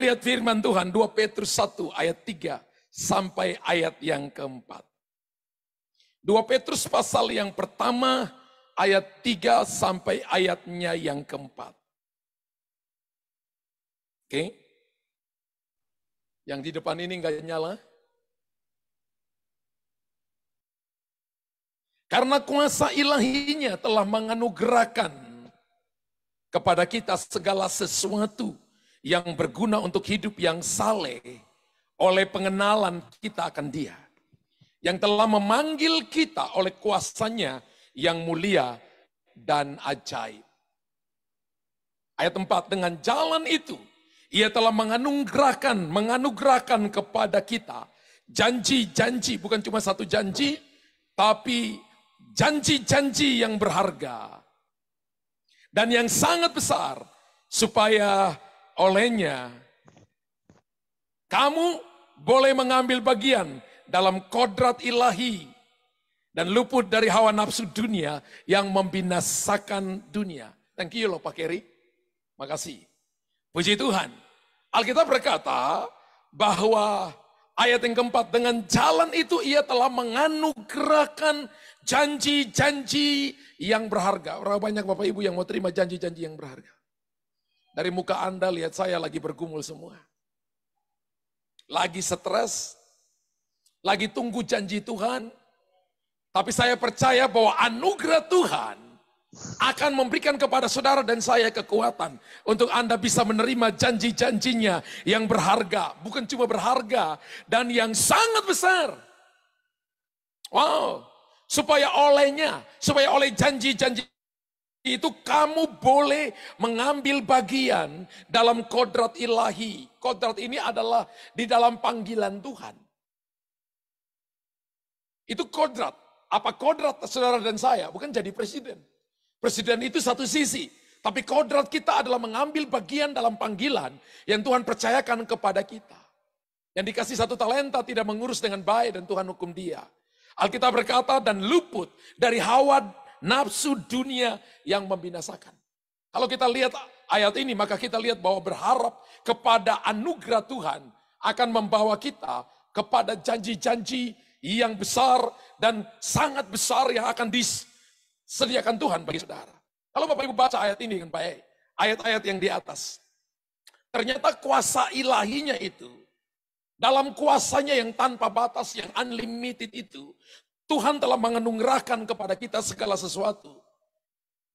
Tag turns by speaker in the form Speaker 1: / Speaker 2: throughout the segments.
Speaker 1: lihat firman Tuhan 2 Petrus 1 ayat 3 sampai ayat yang keempat. 2 Petrus pasal yang pertama ayat 3 sampai ayatnya yang keempat. Oke. Yang di depan ini enggak nyala. Karena kuasa ilahinya telah menganugerahkan kepada kita segala sesuatu yang berguna untuk hidup yang saleh oleh pengenalan kita akan Dia. Yang telah memanggil kita oleh kuasanya yang mulia dan ajaib. Ayat 4, dengan jalan itu Ia telah menganugerahkan kepada kita janji-janji, bukan cuma satu janji, tapi janji-janji yang berharga dan yang sangat besar, supaya olehnya kamu boleh mengambil bagian dalam kodrat ilahi dan luput dari hawa nafsu dunia yang membinasakan dunia. Thank you loh Pak Keri, makasih. Puji Tuhan. Alkitab berkata bahwa ayat yang keempat, dengan jalan itu Ia telah menganugerahkan janji-janji yang berharga. Berapa banyak Bapak Ibu yang mau terima janji-janji yang berharga? Dari muka Anda lihat saya lagi bergumul semua. Lagi stres, lagi tunggu janji Tuhan. Tapi saya percaya bahwa anugerah Tuhan akan memberikan kepada saudara dan saya kekuatan untuk Anda bisa menerima janji-janjinya yang berharga. Bukan cuma berharga, dan yang sangat besar. Wow, supaya oleh janji-janji itu kamu boleh mengambil bagian dalam kodrat ilahi. Kodrat ini adalah di dalam panggilan Tuhan. Itu kodrat. Apa kodrat saudara dan saya? Bukan jadi presiden. Presiden itu satu sisi, tapi kodrat kita adalah mengambil bagian dalam panggilan yang Tuhan percayakan kepada kita. Yang dikasih 1 talenta tidak mengurus dengan baik dan Tuhan hukum dia. Alkitab berkata, dan luput dari hawa nafsu dunia yang membinasakan. Kalau kita lihat ayat ini, maka kita lihat bahwa berharap kepada anugerah Tuhan akan membawa kita kepada janji-janji yang besar dan sangat besar yang akan disediakan Tuhan bagi saudara. Kalau Bapak Ibu baca ayat ini dengan baik, ayat-ayat yang di atas, ternyata kuasa ilahinya itu, dalam kuasanya yang tanpa batas, yang unlimited itu, Tuhan telah menganugerahkan kepada kita segala sesuatu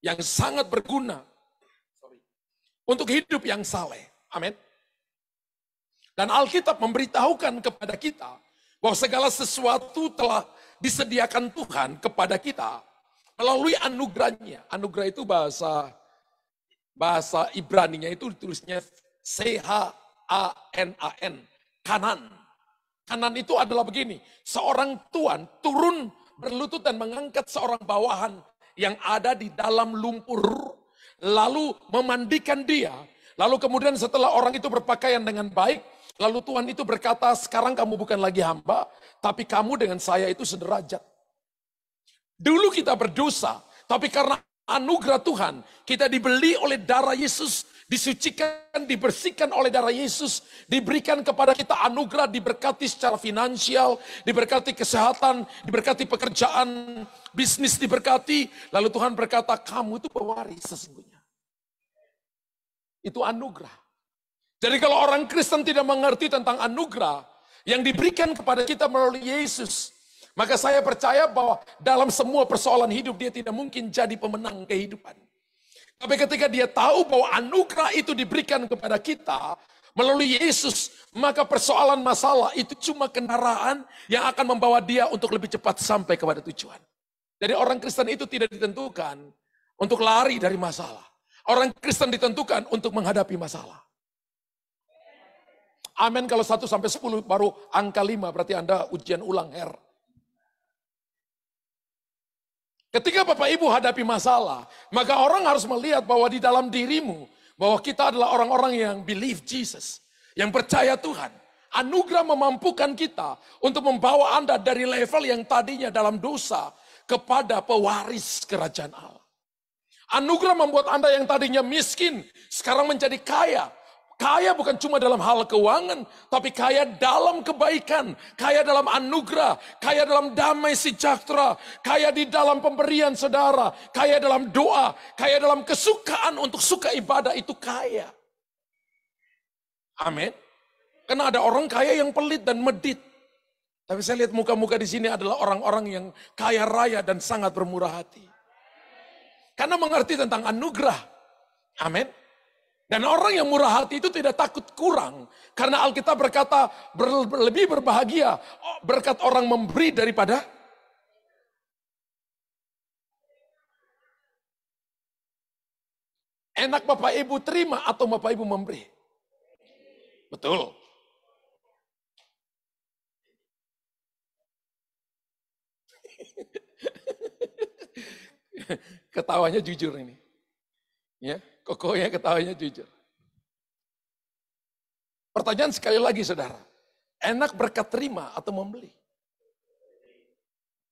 Speaker 1: yang sangat berguna untuk hidup yang saleh. Amin. Dan Alkitab memberitahukan kepada kita bahwa segala sesuatu telah disediakan Tuhan kepada kita melalui anugerahnya. Anugerah itu bahasa Ibraninya itu ditulisnya C-H-A-N-A-N. Kanan. Kanan itu adalah begini. Seorang tuan turun berlutut dan mengangkat seorang bawahan yang ada di dalam lumpur. Lalu memandikan dia. Lalu kemudian setelah orang itu berpakaian dengan baik, lalu Tuhan itu berkata, sekarang kamu bukan lagi hamba, tapi kamu dengan saya itu sederajat. Dulu kita berdosa, tapi karena anugerah Tuhan, kita dibeli oleh darah Yesus, disucikan, dibersihkan oleh darah Yesus, diberikan kepada kita anugerah, diberkati secara finansial, diberkati kesehatan, diberkati pekerjaan, bisnis diberkati. Lalu Tuhan berkata, kamu itu pewaris sesungguhnya. Itu anugerah. Jadi kalau orang Kristen tidak mengerti tentang anugerah yang diberikan kepada kita melalui Yesus, maka saya percaya bahwa dalam semua persoalan hidup dia tidak mungkin jadi pemenang kehidupan. Tapi ketika dia tahu bahwa anugerah itu diberikan kepada kita melalui Yesus, maka persoalan masalah itu cuma kendaraan yang akan membawa dia untuk lebih cepat sampai kepada tujuan. Jadi orang Kristen itu tidak ditentukan untuk lari dari masalah. Orang Kristen ditentukan untuk menghadapi masalah. Amin. Kalau 1 sampai 10 baru angka 5 berarti Anda ujian ulang her. Ketika Bapak Ibu hadapi masalah, maka orang harus melihat bahwa di dalam dirimu, bahwa kita adalah orang-orang yang believe Jesus, yang percaya Tuhan. Anugerah memampukan kita untuk membawa Anda dari level yang tadinya dalam dosa kepada pewaris kerajaan Allah. Anugerah membuat Anda yang tadinya miskin, sekarang menjadi kaya. Kaya bukan cuma dalam hal keuangan, tapi kaya dalam kebaikan, kaya dalam anugerah, kaya dalam damai sejahtera, kaya di dalam pemberian saudara, kaya dalam doa, kaya dalam kesukaan untuk suka ibadah, itu kaya. Amin. Karena ada orang kaya yang pelit dan medit. Tapi saya lihat muka-muka di sini adalah orang-orang yang kaya raya dan sangat bermurah hati. Karena mengerti tentang anugerah. Amin. Dan orang yang murah hati itu tidak takut kurang. Karena Alkitab berkata lebih berbahagia berkat orang memberi daripada enak Bapak Ibu terima atau Bapak Ibu memberi. Betul. Ketawanya jujur ini. Ya, kokohnya ketawanya jujur. Pertanyaan sekali lagi saudara. Enak berkat terima atau membeli?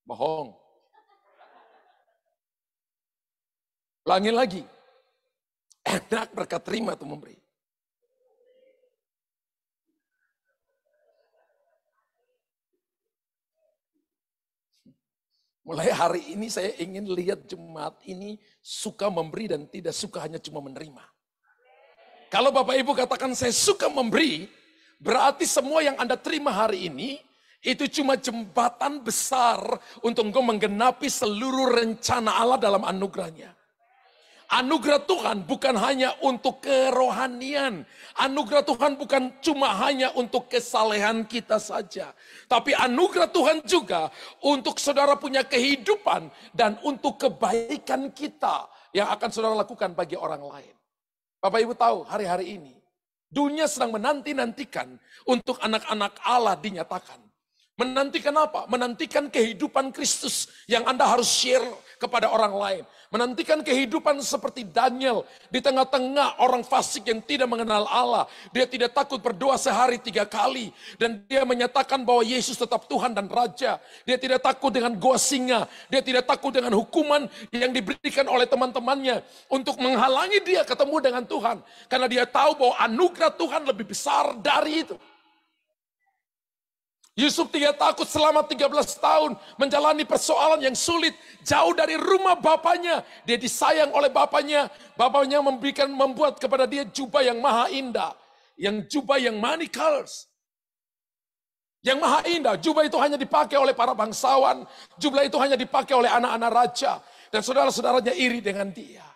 Speaker 1: Bohong. Ulangi lagi. Enak berkat terima atau memberi? Mulai hari ini saya ingin lihat jemaat ini suka memberi dan tidak suka hanya cuma menerima. Kalau Bapak Ibu katakan saya suka memberi, berarti semua yang Anda terima hari ini, itu cuma jembatan besar untuk engkau menggenapi seluruh rencana Allah dalam anugerahnya. Anugerah Tuhan bukan hanya untuk kerohanian. Anugerah Tuhan bukan cuma hanya untuk kesalehan kita saja. Tapi anugerah Tuhan juga untuk saudara punya kehidupan dan untuk kebaikan kita yang akan saudara lakukan bagi orang lain. Bapak Ibu tahu hari-hari ini dunia sedang menanti-nantikan untuk anak-anak Allah dinyatakan. Menantikan apa? Menantikan kehidupan Kristus yang Anda harus share kepada orang lain. Menantikan kehidupan seperti Daniel di tengah-tengah orang fasik yang tidak mengenal Allah. Dia tidak takut berdoa sehari 3 kali. Dan dia menyatakan bahwa Yesus tetap Tuhan dan Raja. Dia tidak takut dengan goa singa. Dia tidak takut dengan hukuman yang diberikan oleh teman-temannya. Untuk menghalangi dia ketemu dengan Tuhan. Karena dia tahu bahwa anugerah Tuhan lebih besar dari itu. Yusuf tidak takut selama 13 tahun menjalani persoalan yang sulit. Jauh dari rumah bapaknya. Dia disayang oleh bapaknya. Bapaknya membuat kepada dia jubah yang maha indah. Yang jubah yang many colors. Yang maha indah. Jubah itu hanya dipakai oleh para bangsawan. Jubah itu hanya dipakai oleh anak-anak raja. Dan saudara-saudaranya iri dengan dia.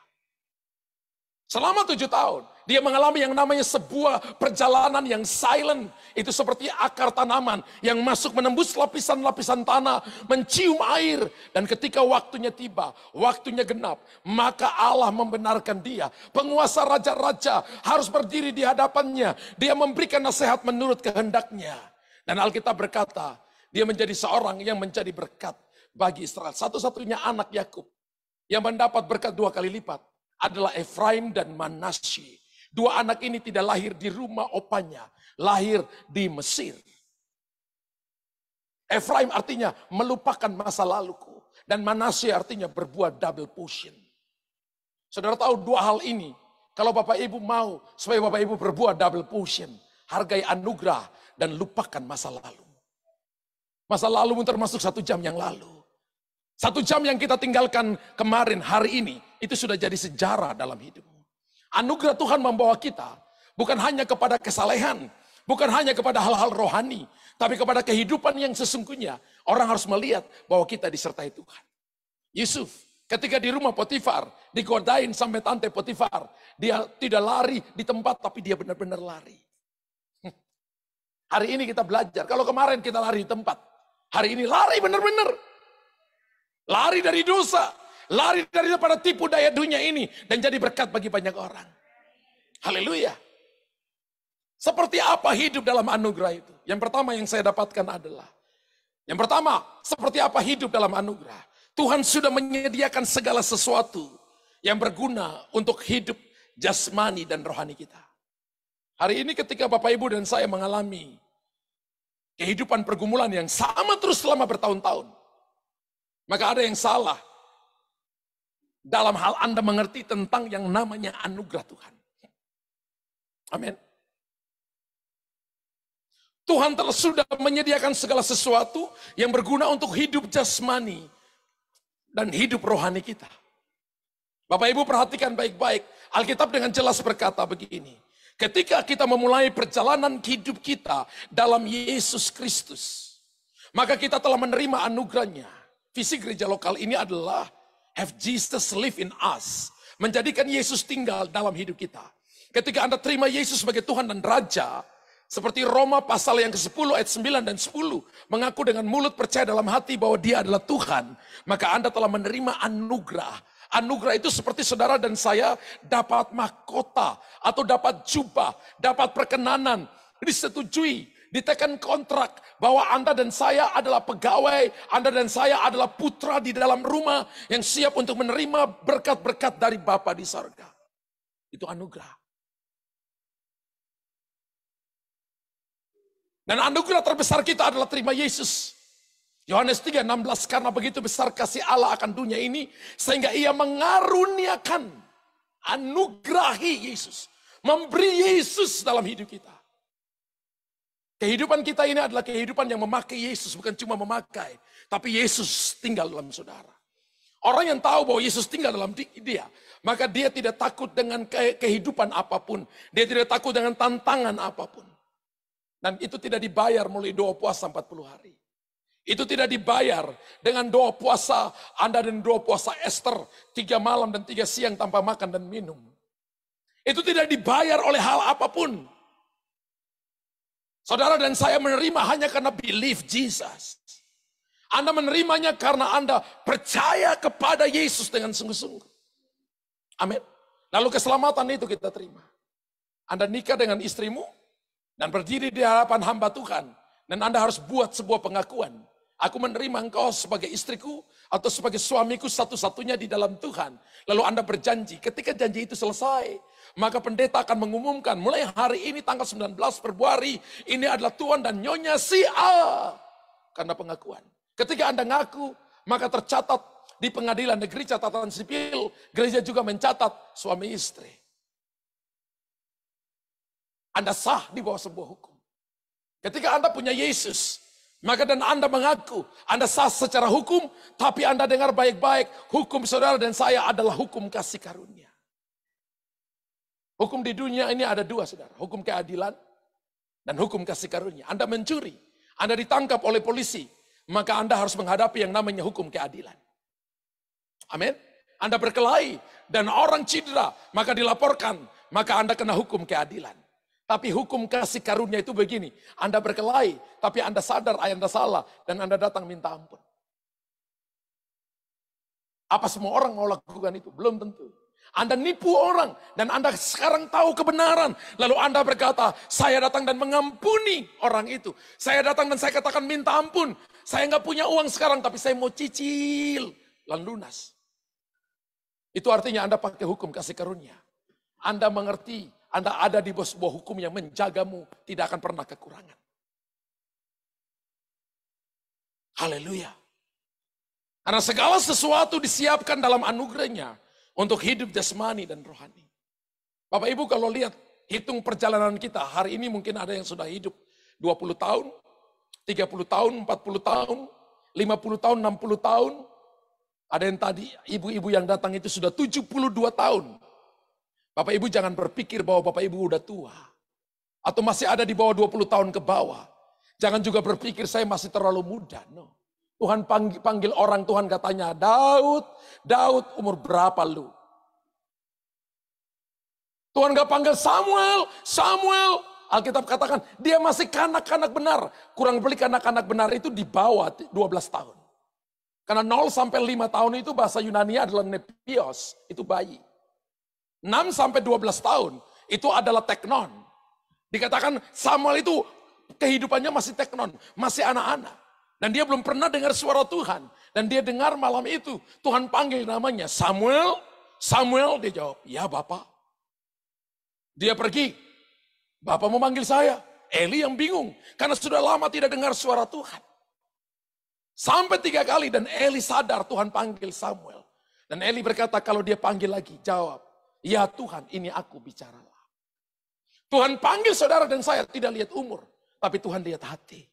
Speaker 1: Selama 7 tahun, dia mengalami yang namanya sebuah perjalanan yang silent. Itu seperti akar tanaman yang masuk menembus lapisan-lapisan tanah, mencium air. Dan ketika waktunya tiba, waktunya genap, maka Allah membenarkan dia. Penguasa raja-raja harus berdiri di hadapannya. Dia memberikan nasihat menurut kehendaknya. Dan Alkitab berkata, dia menjadi seorang yang menjadi berkat bagi Israel. Satu-satunya anak Yakub yang mendapat berkat 2 kali lipat adalah Efraim dan Manasye. 2 anak ini tidak lahir di rumah opanya, lahir di Mesir. Efraim artinya melupakan masa laluku, dan Manasye artinya berbuat double portion. Saudara tahu 2 hal ini, kalau Bapak Ibu mau supaya Bapak Ibu berbuat double portion, hargai anugerah dan lupakan masa lalu. Masa lalu termasuk 1 jam yang lalu. 1 jam yang kita tinggalkan kemarin, hari ini, itu sudah jadi sejarah dalam hidupmu. Anugerah Tuhan membawa kita bukan hanya kepada kesalehan, bukan hanya kepada hal-hal rohani, tapi kepada kehidupan yang sesungguhnya. Orang harus melihat bahwa kita disertai Tuhan. Yusuf ketika di rumah Potifar, digodain sampai tante Potifar, dia tidak lari di tempat, tapi dia benar-benar lari. Hari ini kita belajar, kalau kemarin kita lari di tempat, hari ini lari benar-benar. Lari dari dosa. Lari daripada tipu daya dunia ini. Dan jadi berkat bagi banyak orang. Haleluya. Seperti apa hidup dalam anugerah itu? Yang pertama yang saya dapatkan adalah. Yang pertama, seperti apa hidup dalam anugerah? Tuhan sudah menyediakan segala sesuatu yang berguna untuk hidup jasmani dan rohani kita. Hari ini ketika Bapak Ibu dan saya mengalami kehidupan pergumulan yang sama terus selama bertahun-tahun. Maka ada yang salah dalam hal Anda mengerti tentang yang namanya anugerah Tuhan. Amin. Tuhan telah sudah menyediakan segala sesuatu yang berguna untuk hidup jasmani dan hidup rohani kita. Bapak Ibu perhatikan baik-baik. Alkitab dengan jelas berkata begini. Ketika kita memulai perjalanan hidup kita dalam Yesus Kristus, maka kita telah menerima anugerahnya. Visi gereja lokal ini adalah have Jesus live in us. Menjadikan Yesus tinggal dalam hidup kita. Ketika Anda terima Yesus sebagai Tuhan dan Raja, seperti Roma pasal yang ke-10 ayat 9 dan 10, mengaku dengan mulut percaya dalam hati bahwa dia adalah Tuhan, maka Anda telah menerima anugerah. Anugerah itu seperti saudara dan saya dapat mahkota atau dapat jubah, dapat perkenanan, disetujui, ditekan kontrak bahwa Anda dan saya adalah pegawai, Anda dan saya adalah putra di dalam rumah yang siap untuk menerima berkat-berkat dari Bapa di sorga. Itu anugerah. Dan anugerah terbesar kita adalah terima Yesus. Yohanes 3:16, karena begitu besar kasih Allah akan dunia ini, sehingga ia mengaruniakan, anugerahi Yesus, memberi Yesus dalam hidup kita. Kehidupan kita ini adalah kehidupan yang memakai Yesus, bukan cuma memakai, tapi Yesus tinggal dalam saudara. Orang yang tahu bahwa Yesus tinggal dalam dia, maka dia tidak takut dengan kehidupan apapun, dia tidak takut dengan tantangan apapun. Dan itu tidak dibayar melalui doa puasa 40 hari. Itu tidak dibayar dengan doa puasa Anda dan doa puasa Esther 3 malam dan 3 siang tanpa makan dan minum. Itu tidak dibayar oleh hal apapun. Saudara dan saya menerima hanya karena believe Jesus. Anda menerimanya karena Anda percaya kepada Yesus dengan sungguh-sungguh. Amin. Lalu keselamatan itu kita terima. Anda nikah dengan istrimu dan berdiri di hadapan hamba Tuhan. Dan Anda harus buat sebuah pengakuan. Aku menerima engkau sebagai istriku atau sebagai suamiku satu-satunya di dalam Tuhan. Lalu Anda berjanji, ketika janji itu selesai, maka pendeta akan mengumumkan, mulai hari ini tanggal 19 Februari, ini adalah Tuan dan Nyonya si A. Karena pengakuan. Ketika Anda ngaku, maka tercatat di pengadilan negeri catatan sipil, gereja juga mencatat suami istri. Anda sah di bawah sebuah hukum. Ketika Anda punya Yesus, maka dan Anda mengaku, Anda sah secara hukum, tapi Anda dengar baik-baik, hukum saudara dan saya adalah hukum kasih karunia. Hukum di dunia ini ada dua saudara, hukum keadilan dan hukum kasih karunia. Anda mencuri, Anda ditangkap oleh polisi, maka Anda harus menghadapi yang namanya hukum keadilan. Amin. Anda berkelahi dan orang cedera, maka dilaporkan, maka Anda kena hukum keadilan. Tapi hukum kasih karunia itu begini. Anda berkelahi, tapi Anda sadar Anda salah. Dan Anda datang minta ampun. Apa semua orang mau lakukan itu? Belum tentu. Anda nipu orang. Dan Anda sekarang tahu kebenaran. Lalu Anda berkata, saya datang dan mengampuni orang itu. Saya datang dan saya katakan minta ampun. Saya nggak punya uang sekarang, tapi saya mau cicil. Lalu lunas. Itu artinya Anda pakai hukum kasih karunia. Anda mengerti. Anda ada di bawah sebuah hukum yang menjagamu, tidak akan pernah kekurangan. Haleluya. Karena segala sesuatu disiapkan dalam anugerahnya untuk hidup jasmani dan rohani. Bapak Ibu kalau lihat, hitung perjalanan kita, hari ini mungkin ada yang sudah hidup 20 tahun, 30 tahun, 40 tahun, 50 tahun, 60 tahun. Ada yang tadi, ibu-ibu yang datang itu sudah 72 tahun. Bapak Ibu jangan berpikir bahwa Bapak Ibu udah tua. Atau masih ada di bawah 20 tahun ke bawah. Jangan juga berpikir saya masih terlalu muda. No. Tuhan panggil orang, Tuhan katanya, Daud umur berapa lu? Tuhan gak panggil Samuel. Alkitab katakan dia masih kanak-kanak benar. Kurang lebih kanak-kanak benar itu di bawah 12 tahun. Karena 0 sampai 5 tahun itu bahasa Yunani adalah nepios, itu bayi. 6 sampai 12 tahun itu adalah teknon. Dikatakan Samuel itu kehidupannya masih teknon, masih anak-anak. Dan dia belum pernah dengar suara Tuhan. Dan dia dengar malam itu, Tuhan panggil namanya Samuel. Dia jawab, ya Bapak. Dia pergi, Bapak mau manggil saya. Eli yang bingung, karena sudah lama tidak dengar suara Tuhan. Sampai 3 kali dan Eli sadar Tuhan panggil Samuel. Dan Eli berkata kalau dia panggil lagi, jawab. Ya Tuhan, ini aku bicaralah. Tuhan panggil saudara dan saya tidak lihat umur. Tapi Tuhan lihat hati.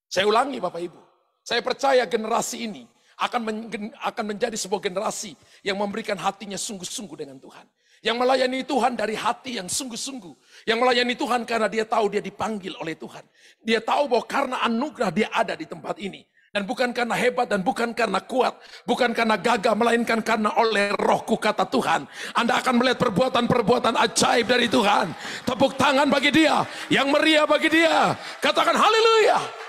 Speaker 1: Saya ulangi Bapak Ibu. Saya percaya generasi ini akan menjadi sebuah generasi yang memberikan hatinya sungguh-sungguh dengan Tuhan. Yang melayani Tuhan dari hati yang sungguh-sungguh. Yang melayani Tuhan karena dia tahu dia dipanggil oleh Tuhan. Dia tahu bahwa karena anugerah dia ada di tempat ini. Dan bukan karena hebat dan bukan karena kuat. Bukan karena gagah, melainkan karena oleh rohku kata Tuhan. Anda akan melihat perbuatan-perbuatan ajaib dari Tuhan. Tepuk tangan bagi dia. Yang meriah bagi dia. Katakan haleluya.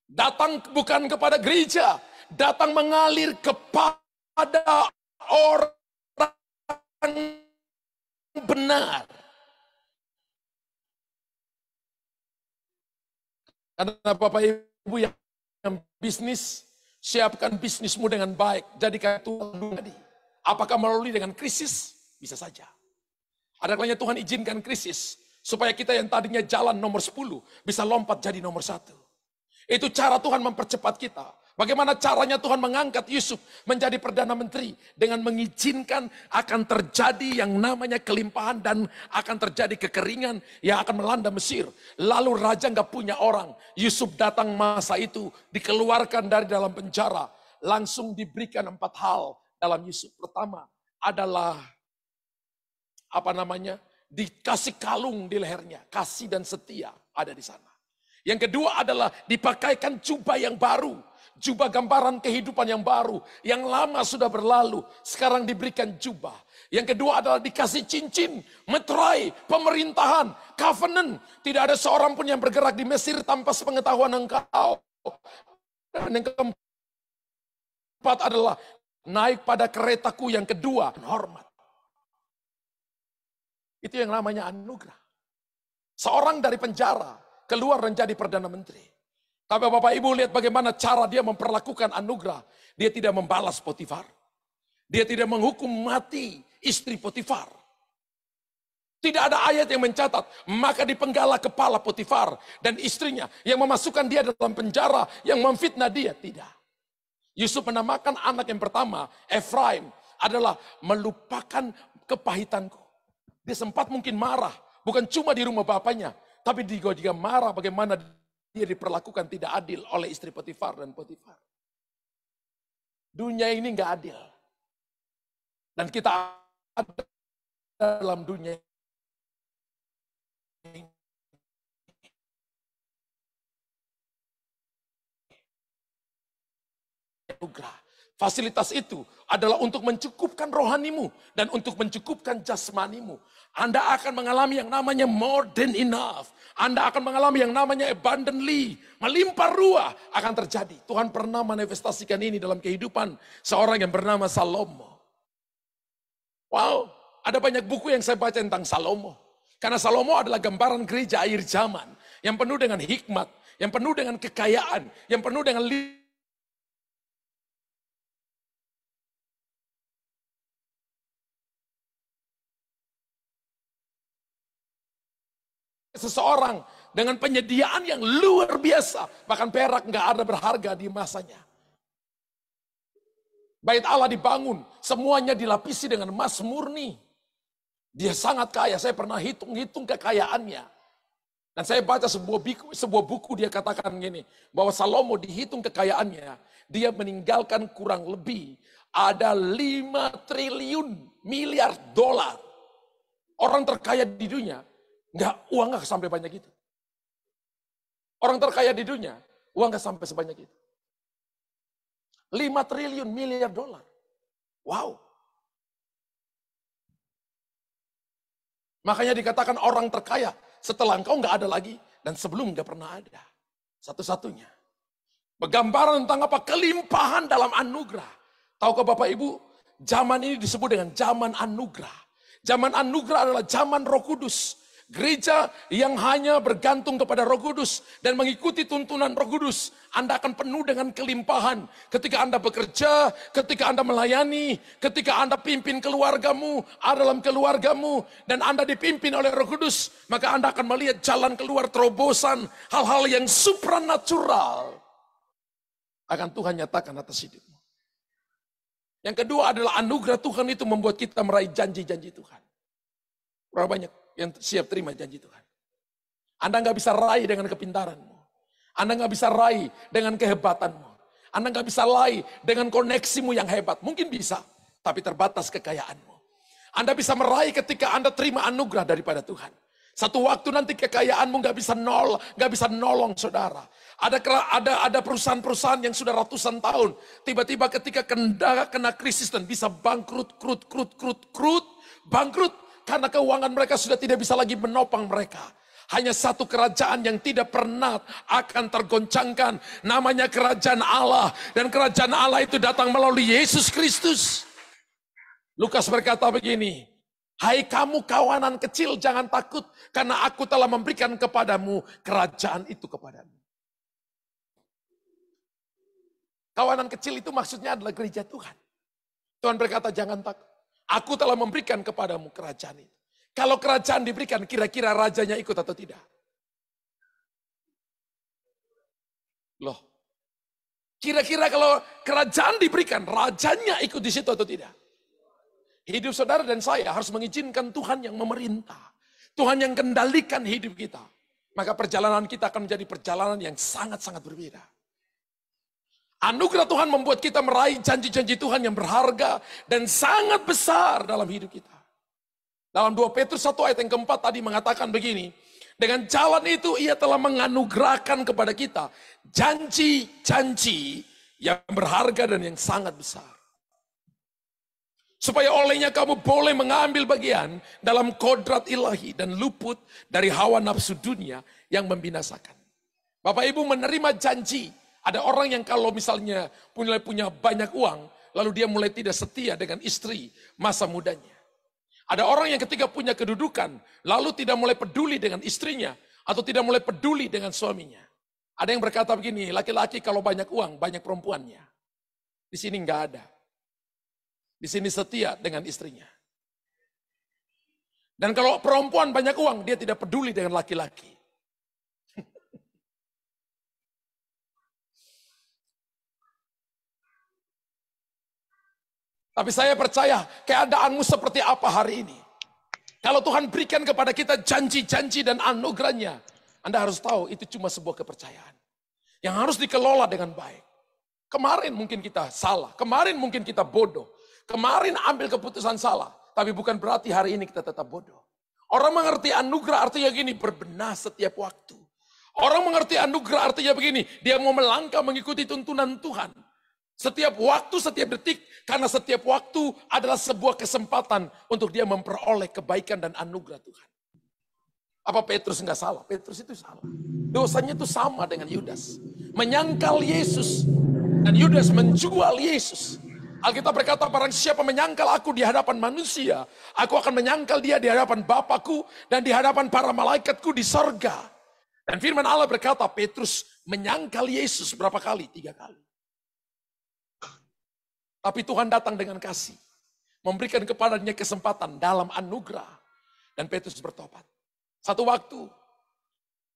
Speaker 1: Datang bukan kepada gereja, datang mengalir kepada orang benar. Karena Bapak Ibu yang bisnis, siapkan bisnismu dengan baik. Jadikan Tuhan. Apakah melalui dengan krisis? Bisa saja. Ada kalanya Tuhan izinkan krisis, supaya kita yang tadinya jalan nomor 10, bisa lompat jadi nomor 1. Itu cara Tuhan mempercepat kita. Bagaimana caranya Tuhan mengangkat Yusuf menjadi Perdana Menteri. Dengan mengizinkan akan terjadi yang namanya kelimpahan dan akan terjadi kekeringan yang akan melanda Mesir. Lalu raja nggak punya orang. Yusuf datang masa itu dikeluarkan dari dalam penjara. Langsung diberikan 4 hal dalam Yusuf. Pertama adalah dikasih kalung di lehernya. Kasih dan setia ada di sana. Yang kedua adalah dipakaikan jubah yang baru. Jubah gambaran kehidupan yang baru. Yang lama sudah berlalu. Sekarang diberikan jubah. Yang kedua adalah dikasih cincin. Meterai, pemerintahan, covenant. Tidak ada seorang pun yang bergerak di Mesir tanpa sepengetahuan engkau. Dan yang keempat adalah naik pada keretaku yang kedua. Hormat. Itu yang namanya anugerah. Seorang dari penjara keluar dan jadi Perdana Menteri. Tapi Bapak Ibu lihat bagaimana cara dia memperlakukan anugerah. Dia tidak membalas Potifar. Dia tidak menghukum mati istri Potifar. Tidak ada ayat yang mencatat. Maka dipenggal kepala Potifar dan istrinya yang memasukkan dia dalam penjara, yang memfitnah dia. Tidak. Yusuf menamakan anak yang pertama, Efraim, adalah melupakan kepahitanku. Dia sempat mungkin marah. Bukan cuma di rumah bapaknya. Tapi dia marah bagaimana dia diperlakukan tidak adil oleh istri Potifar dan Potifar. Dunia ini nggak adil. Dan kita ada dalam dunia ini. Fasilitas itu adalah untuk mencukupkan rohanimu dan untuk mencukupkan jasmanimu. Anda akan mengalami yang namanya more than enough. Anda akan mengalami yang namanya abundantly. Melimpah ruah akan terjadi. Tuhan pernah manifestasikan ini dalam kehidupan seorang yang bernama Salomo. Wow, ada banyak buku yang saya baca tentang Salomo. Karena Salomo adalah gambaran gereja akhir zaman. Yang penuh dengan hikmat, yang penuh dengan kekayaan, yang penuh dengan seseorang dengan penyediaan yang luar biasa. Bahkan perak nggak ada berharga di masanya. Bait Allah dibangun, semuanya dilapisi dengan emas murni. Dia sangat kaya, saya pernah hitung-hitung kekayaannya. Dan saya baca sebuah buku dia katakan gini, bahwa Salomo dihitung kekayaannya, dia meninggalkan kurang lebih Ada 5 triliun miliar dolar. Orang terkaya di dunia, uang nggak sampai banyak itu. Orang terkaya di dunia, uang nggak sampai sebanyak itu. 5 triliun miliar dolar. Wow. Makanya dikatakan orang terkaya setelah engkau nggak ada lagi dan sebelum nggak pernah ada. Satu-satunya. Bergambaran tentang apa? Kelimpahan dalam anugerah. Tahukah Bapak Ibu, zaman ini disebut dengan zaman anugerah. Zaman anugerah adalah zaman Roh Kudus. Gereja yang hanya bergantung kepada Roh Kudus dan mengikuti tuntunan Roh Kudus, Anda akan penuh dengan kelimpahan ketika Anda bekerja, ketika Anda melayani, ketika Anda pimpin keluargamu, ada dalam keluargamu, dan Anda dipimpin oleh Roh Kudus, maka Anda akan melihat jalan keluar terobosan, hal-hal yang supranatural akan Tuhan nyatakan atas hidupmu. Yang kedua adalah anugerah Tuhan itu membuat kita meraih janji-janji Tuhan. Berapa banyak yang siap terima janji Tuhan? Anda nggak bisa raih dengan kepintaranmu. Anda nggak bisa raih dengan kehebatanmu. Anda nggak bisa raih dengan koneksimu yang hebat. Mungkin bisa, tapi terbatas kekayaanmu. Anda bisa meraih ketika Anda terima anugerah daripada Tuhan. Satu waktu nanti kekayaanmu nggak bisa nolong saudara. Ada perusahaan-perusahaan yang sudah ratusan tahun, tiba-tiba ketika kena krisis dan bisa bangkrut, bangkrut karena keuangan mereka sudah tidak bisa lagi menopang mereka. Hanya satu kerajaan yang tidak pernah akan tergoncangkan, namanya kerajaan Allah, dan kerajaan Allah itu datang melalui Yesus Kristus. Lukas berkata begini, hai kamu kawanan kecil, jangan takut, karena aku telah memberikan kepadamu kerajaan itu kepadamu. Kawanan kecil itu maksudnya adalah gereja Tuhan. Tuhan berkata jangan takut, aku telah memberikan kepadamu kerajaan itu. Kalau kerajaan diberikan, kira-kira rajanya ikut atau tidak? Loh, kira-kira kalau kerajaan diberikan, rajanya ikut di situ atau tidak? Hidup saudara dan saya harus mengizinkan Tuhan yang memerintah. Tuhan yang kendalikan hidup kita. Maka perjalanan kita akan menjadi perjalanan yang sangat-sangat berbeda. Anugerah Tuhan membuat kita meraih janji-janji Tuhan yang berharga dan sangat besar dalam hidup kita. Dalam 2 Petrus 1 ayat yang keempat tadi mengatakan begini, dengan jalan itu ia telah menganugerahkan kepada kita janji-janji yang berharga dan yang sangat besar. Supaya olehnya kamu boleh mengambil bagian dalam kodrat ilahi dan luput dari hawa nafsu dunia yang membinasakan. Bapak Ibu menerima janji. Ada orang yang kalau misalnya punya banyak uang, lalu dia mulai tidak setia dengan istri masa mudanya. Ada orang yang ketika punya kedudukan, lalu tidak mulai peduli dengan istrinya, atau tidak mulai peduli dengan suaminya. Ada yang berkata begini, laki-laki kalau banyak uang, banyak perempuannya. Di sini nggak ada. Di sini setia dengan istrinya. Dan kalau perempuan banyak uang, dia tidak peduli dengan laki-laki. Tapi saya percaya keadaanmu seperti apa hari ini. Kalau Tuhan berikan kepada kita janji-janji dan anugerahnya, Anda harus tahu itu cuma sebuah kepercayaan. Yang harus dikelola dengan baik. Kemarin mungkin kita salah, kemarin mungkin kita bodoh. Kemarin ambil keputusan salah, tapi bukan berarti hari ini kita tetap bodoh. Orang mengerti anugerah artinya gini, berbenah setiap waktu. Orang mengerti anugerah artinya begini, dia mau melangkah mengikuti tuntunan Tuhan. Setiap waktu, setiap detik, karena setiap waktu adalah sebuah kesempatan untuk dia memperoleh kebaikan dan anugerah Tuhan. Apa Petrus enggak salah? Petrus itu salah. Dosanya itu sama dengan Yudas. Menyangkal Yesus. Dan Yudas menjual Yesus. Alkitab berkata, barang siapa menyangkal aku di hadapan manusia, aku akan menyangkal dia di hadapan Bapakku dan di hadapan para malaikatku di sorga. Dan firman Allah berkata, Petrus menyangkal Yesus berapa kali? 3 kali. Tapi Tuhan datang dengan kasih. Memberikan kepadanya kesempatan dalam anugerah. Dan Petrus bertobat. Satu waktu,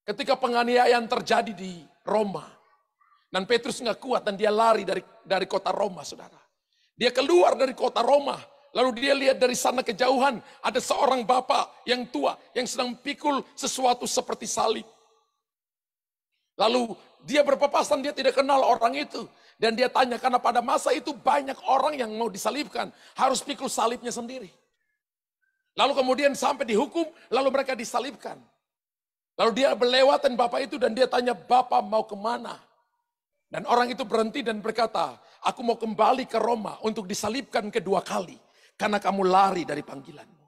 Speaker 1: ketika penganiayaan terjadi di Roma. Dan Petrus nggak kuat dan dia lari dari kota Roma, saudara. Dia keluar dari kota Roma. Lalu dia lihat dari sana kejauhan. Ada seorang bapak yang tua. Yang sedang pikul sesuatu seperti salib. Lalu dia berpapasan, dia tidak kenal orang itu. Dan dia tanya, karena pada masa itu banyak orang yang mau disalibkan. Harus pikul salibnya sendiri. Lalu kemudian sampai dihukum, lalu mereka disalibkan. Lalu dia melewatkan Bapak itu dan dia tanya, Bapak mau kemana? Dan orang itu berhenti dan berkata, aku mau kembali ke Roma untuk disalibkan kedua kali. Karena kamu lari dari panggilanmu.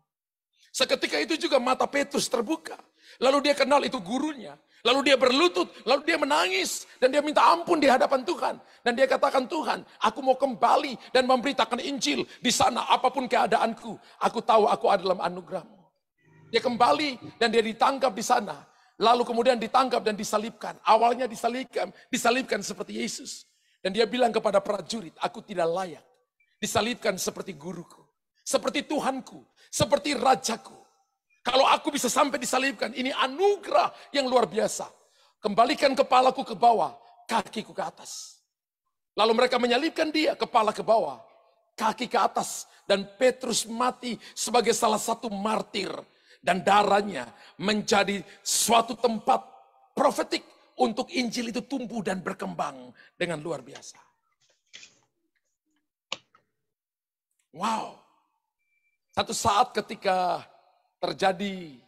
Speaker 1: Seketika itu juga mata Petrus terbuka. Lalu dia kenal itu gurunya. Lalu dia berlutut, lalu dia menangis. Dan dia minta ampun di hadapan Tuhan. Dan dia katakan, Tuhan, aku mau kembali dan memberitakan Injil. Di sana apapun keadaanku, aku tahu aku ada dalam anugerah-Mu. Dia kembali dan dia ditangkap di sana. Lalu kemudian ditangkap dan disalibkan. Awalnya disalibkan seperti Yesus. Dan dia bilang kepada prajurit, aku tidak layak disalibkan seperti guruku. Seperti Tuhanku, seperti Rajaku. Kalau aku bisa sampai disalibkan, ini anugerah yang luar biasa. Kembalikan kepalaku ke bawah, kakiku ke atas. Lalu mereka menyalibkan dia, kepala ke bawah, kaki ke atas. Dan Petrus mati sebagai salah satu martir. Dan darahnya menjadi suatu tempat profetik untuk Injil itu tumbuh dan berkembang dengan luar biasa. Wow. Satu saat ketika terjadi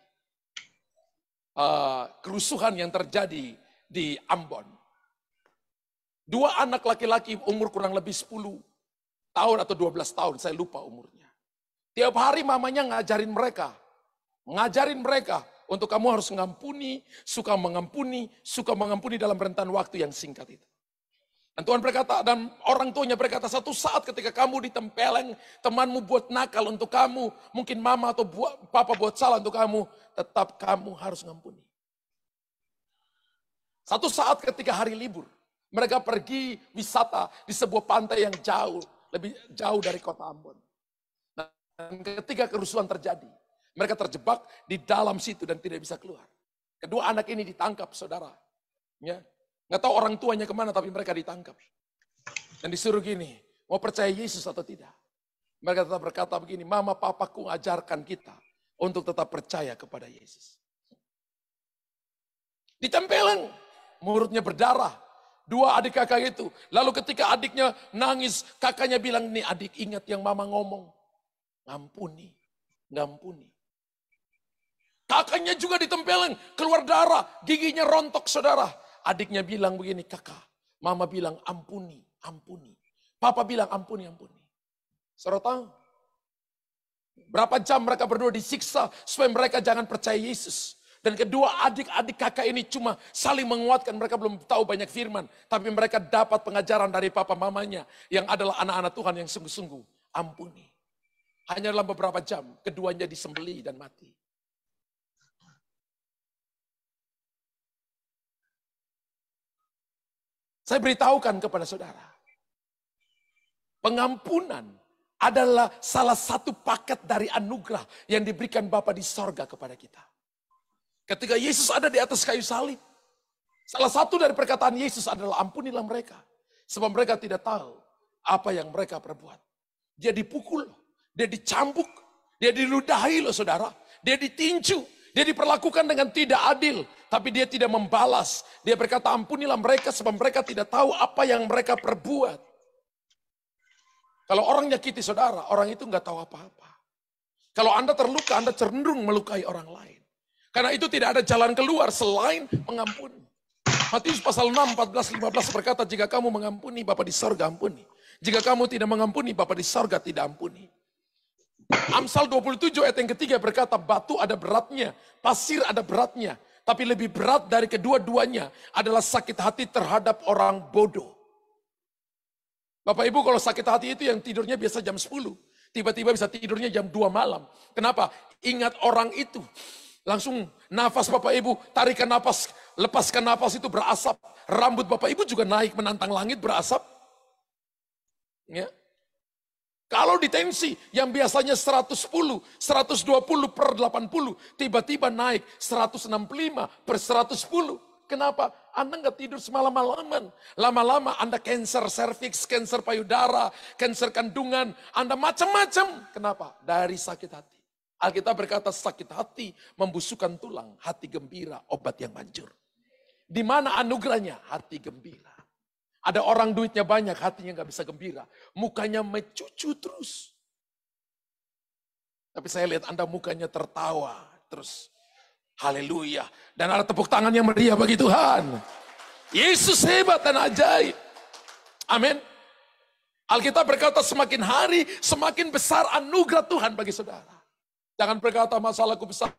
Speaker 1: kerusuhan yang terjadi di Ambon. 2 anak laki-laki umur kurang lebih 10 tahun atau 12 tahun, saya lupa umurnya. Tiap hari mamanya ngajarin mereka untuk kamu harus mengampuni, suka mengampuni dalam rentan waktu yang singkat itu. Dan Tuhan berkata, dan orang tuanya berkata, satu saat ketika kamu ditempeleng, temanmu buat nakal untuk kamu, mungkin mama atau papa buat salah untuk kamu, tetap kamu harus ngampuni. Satu saat ketika hari libur, mereka pergi wisata di sebuah pantai yang jauh, lebih jauh dari kota Ambon. Dan ketika kerusuhan terjadi, mereka terjebak di dalam situ dan tidak bisa keluar. Kedua anak ini ditangkap, saudara. Ya. Nggak tahu orang tuanya kemana, tapi mereka ditangkap. Dan disuruh gini, mau percaya Yesus atau tidak? Mereka tetap berkata begini, mama papaku ajarkan kita untuk tetap percaya kepada Yesus. Ditempeleng, mulutnya berdarah. 2 adik kakak itu. Lalu ketika adiknya nangis, kakaknya bilang, nih adik ingat yang mama ngomong. Ngampuni. Kakaknya juga ditempeleng, keluar darah, giginya rontok saudara. Adiknya bilang begini, kakak, mama bilang ampuni. Papa bilang ampuni. Saudara tahu? Berapa jam mereka berdua disiksa supaya mereka jangan percaya Yesus. Dan kedua adik-adik kakak ini cuma saling menguatkan, mereka belum tahu banyak firman. Tapi mereka dapat pengajaran dari papa mamanya yang adalah anak-anak Tuhan yang sungguh-sungguh. Ampuni. Hanya dalam beberapa jam, keduanya disembelih dan mati. Saya beritahukan kepada saudara, pengampunan adalah salah satu paket dari anugerah yang diberikan Bapa di sorga kepada kita. Ketika Yesus ada di atas kayu salib, salah satu dari perkataan Yesus adalah ampunilah mereka. Sebab mereka tidak tahu apa yang mereka perbuat. Dia dipukul, dia dicambuk, dia diludahi loh saudara. Dia ditinju, dia diperlakukan dengan tidak adil. Tapi dia tidak membalas. Dia berkata ampunilah mereka sebab mereka tidak tahu apa yang mereka perbuat. Kalau orang nyakiti saudara, orang itu nggak tahu apa-apa. Kalau Anda terluka, Anda cenderung melukai orang lain. Karena itu tidak ada jalan keluar selain mengampuni. Matius pasal 6, 14, 15 berkata, jika kamu mengampuni, Bapa di sorga ampuni. Jika kamu tidak mengampuni, Bapa di sorga tidak ampuni. Amsal 27 ayat yang ketiga berkata, batu ada beratnya, pasir ada beratnya. Tapi lebih berat dari kedua-duanya adalah sakit hati terhadap orang bodoh. Bapak Ibu kalau sakit hati itu yang tidurnya biasa jam 10. Tiba-tiba bisa tidurnya jam 2 malam. Kenapa? Ingat orang itu. Langsung nafas Bapak Ibu, tarikan nafas, lepaskan nafas itu berasap. Rambut Bapak Ibu juga naik menantang langit berasap. Ya. Kalau di tensi yang biasanya 110, 120 per 80, tiba-tiba naik 165 per 110. Kenapa? Anda nggak tidur semalam-malaman. Lama-lama Anda kanker serviks, kanker payudara, kanker kandungan. Anda macam-macam. Kenapa? Dari sakit hati. Alkitab berkata sakit hati membusukkan tulang, hati gembira, obat yang manjur. Di mana anugerahnya? Hati gembira. Ada orang duitnya banyak, hatinya nggak bisa gembira. Mukanya mencucu terus. Tapi saya lihat Anda mukanya tertawa terus. Haleluya. Dan ada tepuk tangan yang meriah bagi Tuhan. Yesus hebat dan ajaib. Amin. Alkitab berkata semakin hari semakin besar anugerah Tuhan bagi saudara. Jangan berkata masalahku besar.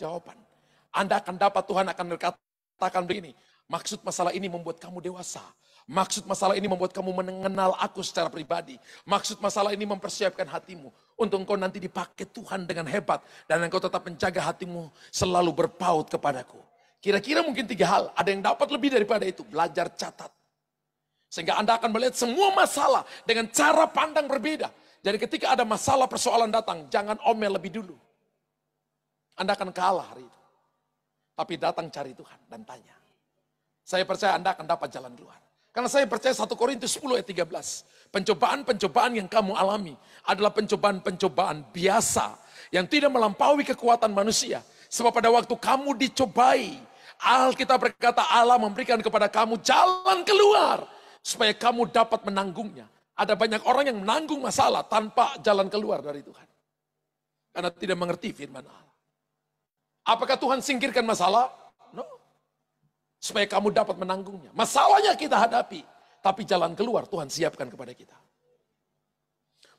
Speaker 1: jawaban. Anda akan dapat, Tuhan akan berkatakan begini, maksud masalah ini membuat kamu dewasa. Maksud masalah ini membuat kamu mengenal aku secara pribadi. Maksud masalah ini mempersiapkan hatimu untuk engkau nanti dipakai Tuhan dengan hebat. Dan engkau tetap menjaga hatimu selalu berpaut kepadaku. Kira-kira mungkin 3 hal. Ada yang dapat lebih daripada itu. Belajar catat. Sehingga Anda akan melihat semua masalah dengan cara pandang berbeda. Jadi ketika ada masalah persoalan datang, jangan omel lebih dulu. Anda akan kalah hari itu. Tapi datang cari Tuhan dan tanya. Saya percaya Anda akan dapat jalan keluar. Karena saya percaya 1 Korintus 10 ayat 13. Pencobaan-pencobaan yang kamu alami adalah pencobaan-pencobaan biasa. Yang tidak melampaui kekuatan manusia. Sebab pada waktu kamu dicobai, Alkitab berkata Allah memberikan kepada kamu jalan keluar. Supaya kamu dapat menanggungnya. Ada banyak orang yang menanggung masalah tanpa jalan keluar dari Tuhan. Karena tidak mengerti firman Allah. Apakah Tuhan singkirkan masalah? No. Supaya kamu dapat menanggungnya. Masalahnya kita hadapi. Tapi jalan keluar Tuhan siapkan kepada kita.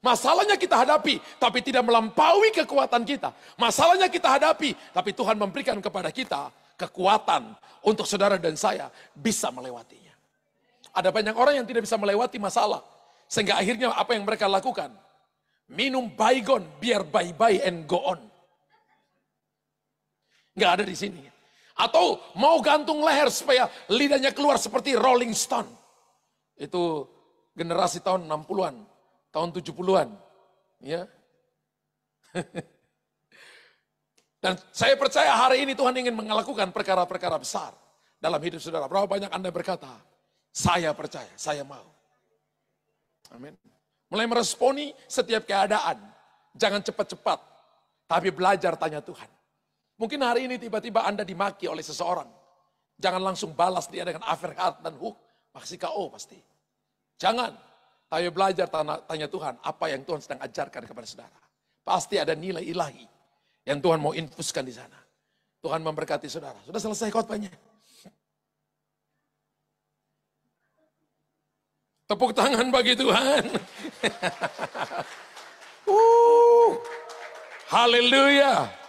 Speaker 1: Masalahnya kita hadapi. Tapi tidak melampaui kekuatan kita. Masalahnya kita hadapi. Tapi Tuhan memberikan kepada kita kekuatan. Untuk saudara dan saya bisa melewatinya. Ada banyak orang yang tidak bisa melewati masalah. Sehingga akhirnya apa yang mereka lakukan? Minum baygon biar bye-bye and go on. Nggak ada di sini. Atau mau gantung leher supaya lidahnya keluar seperti Rolling Stone. Itu generasi tahun 60-an, tahun 70-an. Ya. Dan saya percaya hari ini Tuhan ingin melakukan perkara-perkara besar dalam hidup saudara. Berapa banyak Anda berkata, saya percaya, saya mau. Amin. Mulai meresponi setiap keadaan. Jangan cepat-cepat, tapi belajar tanya Tuhan. Mungkin hari ini tiba-tiba Anda dimaki oleh seseorang. Jangan langsung balas dia dengan overheard dan hook. Pasti KO pasti. Jangan. Tapi belajar tanya Tuhan apa yang Tuhan sedang ajarkan kepada saudara. Pasti ada nilai ilahi yang Tuhan mau infuskan di sana. Tuhan memberkati saudara. Sudah selesai khotbahnya? Tepuk tangan bagi Tuhan. Haleluya.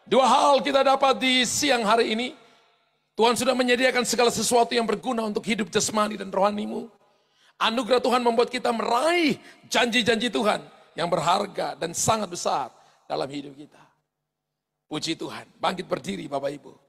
Speaker 1: 2 hal kita dapat di siang hari ini. Tuhan sudah menyediakan segala sesuatu yang berguna untuk hidup jasmani dan rohanimu. Anugerah Tuhan membuat kita meraih janji-janji Tuhan yang berharga dan sangat besar dalam hidup kita. Puji Tuhan. Bangkit berdiri Bapak Ibu.